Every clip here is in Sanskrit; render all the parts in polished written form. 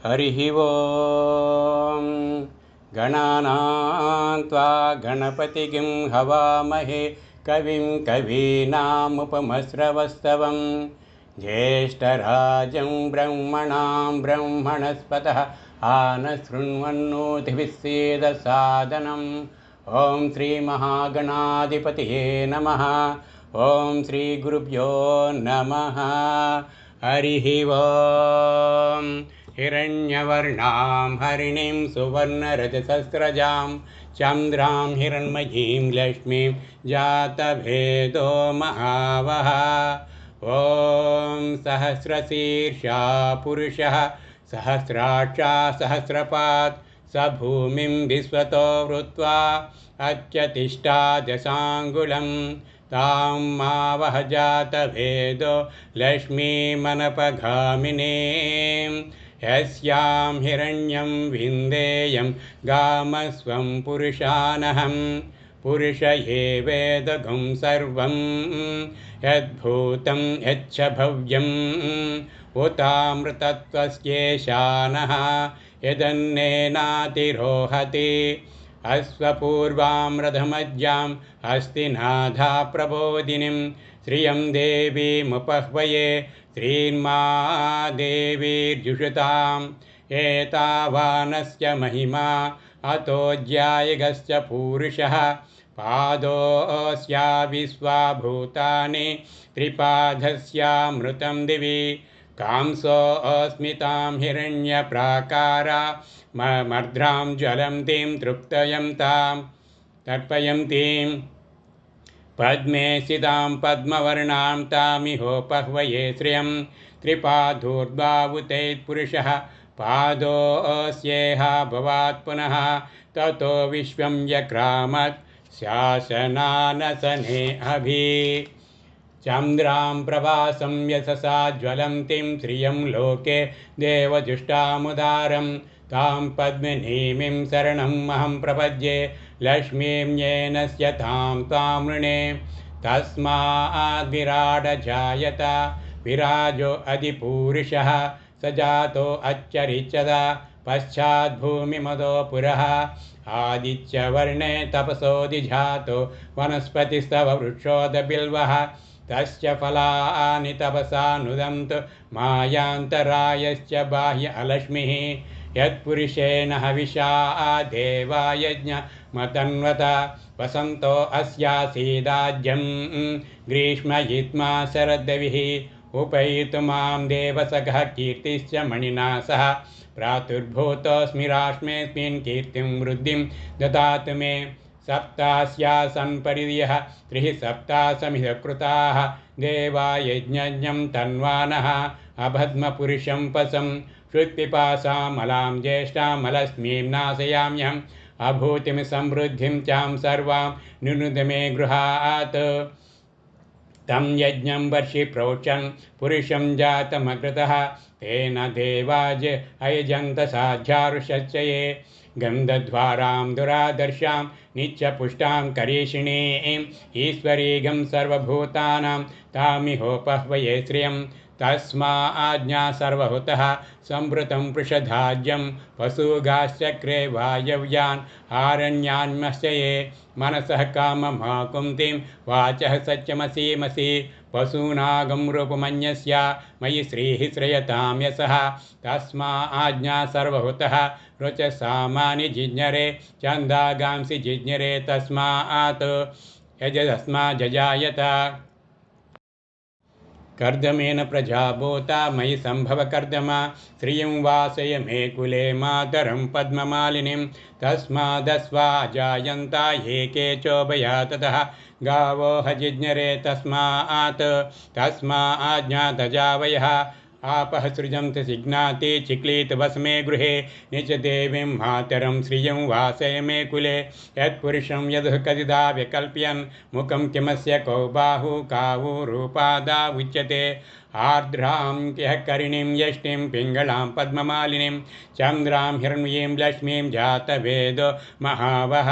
हरिः ओम् गणानां त्वा गणपतिं हवामहे कविं कवीनामुपमस्रवस्तवं ज्येष्ठराजं ब्रह्मणां ब्रह्मणस्पतः आनशृण्वन्नोतिभिस्सेदसादनम् ॐ श्रीमहागणाधिपतये नमः। ॐ श्रीगुरुभ्यो नमः। हरिः ओम् हिरण्यवर्णां हरिणीं सुवर्णरजसस्रजां चन्द्रां हिरण्मयीं लक्ष्मीं जातभेदो महावः। ॐ सहस्रशीर्षा पुरुषः सहस्राक्षा सहस्रपात् स भूमिं विश्वतो वृत्वा अत्यतिष्ठादशाङ्गुलं तां मावह जातभेदो लक्ष्मीमनपगामिनीं यस्यां हिरण्यं विन्देयं गामस्वं पुरुषानहं पुरुष एवेदघं सर्वं यद्भूतं यच्च भव्यम् उतामृतत्वस्येशानः यदन्नेनातिरोहति अश्वपूर्वामृधमज्जां हस्तिनाधा प्रबोधिनीं श्रियं देवीमुपह्वये श्रीर्मा देवीर्जुषताम् एतावानस्य महिमा अतो ज्यायगस्य पुरुषः पादोऽस्या विश्वा भूतानि त्रिपादस्यामृतं दिवि कांसोऽस्मितां हिरण्यप्राकारा मर्द्रां ज्वलन्तीं तृप्तयं तां तर्पयन्तीं पद्मे सितां पद्मवर्णां तामिहोपह्वये श्रियं त्रिपादोर्बाहुतैत्पुरुषः पादोऽस्येह भवात् पुनः ततो विश्वं यक्रामत् शासनानसने अभि चन्द्रां प्रभासं यशसा ज्वलन्तीं श्रियं लोके देवजुष्टामुदारं तां पद्मिनीमिं शरणम् अहं प्रपद्ये लक्ष्मीं येन स्यतां त्वां वृणे तस्माद्विराडजायत विराजो अधिपूरुषः स जातो अच्छरिचदा पश्चाद्भूमिमदो पुरः आदित्यवर्णे तपसोऽधिजातो वनस्पतिस्तव वृक्षोदबिल्वः तस्य फलानि तपसा नुदन्तु मायान्तरायश्च बाह्य अलक्ष्मीः यत्पुरुषेण हविषा देवा यज्ञमतन्वत वसन्तो अस्यासीदाज्यं ग्रीष्मयित्मा शरद्दविः उपैतु मां देवसखः कीर्तिश्च मणिना सह प्रातुर्भूतोऽस्मि राष्ट्मेऽस्मिन् कीर्तिं वृद्धिं ददातु मे सप्तास्यासन् परियः त्रिः सप्तासमिधकृताः देवा यज्ञं तन्वानः अभद्मपुरुषं पसं श्रुत्पिपासामलां ज्येष्ठामलस्मीं नाशयाम्यहम् अभूतिं समृद्धिं चां सर्वां निनुद मे गृहात् तं यज्ञं वर्षि प्रोक्षन् पुरुषं जातमकृतः तेन देवाज अयजन्त साध्यारुषच्चये गन्धद्वारां दुरादर्शां नित्यपुष्टां करीषिणीं ईश्वरीगं सर्वभूतानां तामिहोपह्वये श्रियं तस्माज्ञा सर्वहुतः संवृतं पृषधाज्यं पशुगाश्चक्रे वायव्यान् आरण्यान्मशये मनसः काममाकुन्तीं वाचः सत्यमसीमसि पशूनागं रूपमन्यस्या मयि श्रीः श्रयतां यशः तस्माज्ञा सर्वहुतः रुचसामानि जिज्ञरे छन्दागांसि जिज्ञरे तस्मात् यजस्मा जजायत कर्दमेन प्रजाभूता मयि सम्भव कर्दमा श्रियं वासय मे कुले मातरं पद्ममालिनीं तस्मादस्वा जायन्ता एके चोभया ततः गावो हजिज्ञरे तस्माज्ञातजावयः आपः सृजन्त सिघ्नाति चिक्लीत वस्मे गृहे निच देवीं मातरं श्रियं वासय मे कुले यत्पुरुषं यदुः कदिदा विकल्प्यन् मुखं किमस्य कौ बाहु कावु रूपादा उच्यते आर्द्रां किह करिणीं यष्टिं पिङ्गलां पद्ममालिनीं चन्द्रां हिरण्मयीं लक्ष्मीं जातवेदो महावः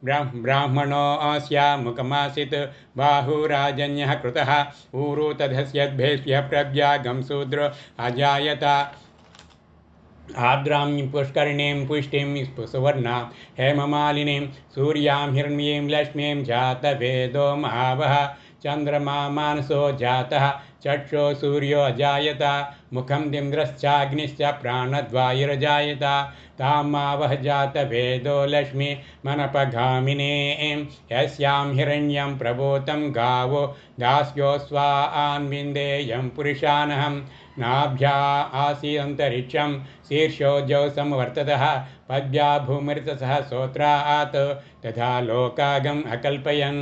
ब्राह्मणोऽस्या मुखमासीत् बाहुराजन्यः कृतः ऊरु तदस्यद्भेष्य प्रव्यागं शूद्रो अजायत आर्द्रां पुष्करिणीं पुष्टिं सुवर्णां हेममालिनीं सूर्यां हिरण्यीं लक्ष्मीं जातवेदो महावः चन्द्रमा मानसो जातः चक्षो सूर्यो अजायत मुखं दिन्द्रश्चाग्निश्च प्राणद्वायुरजायत तामावह जातवेदो लक्ष्मी मनपगामिनीं यस्यां हिरण्यं प्रभूतं गावो दास्यो स्वान्विन्देयं पुरुषानहं नाभ्या आसीदन्तरिक्षं शीर्षोजौ समवर्ततः पद्भ्या भूमिर्तसः सोत्रात् तथा लोकागम् अकल्पयन्।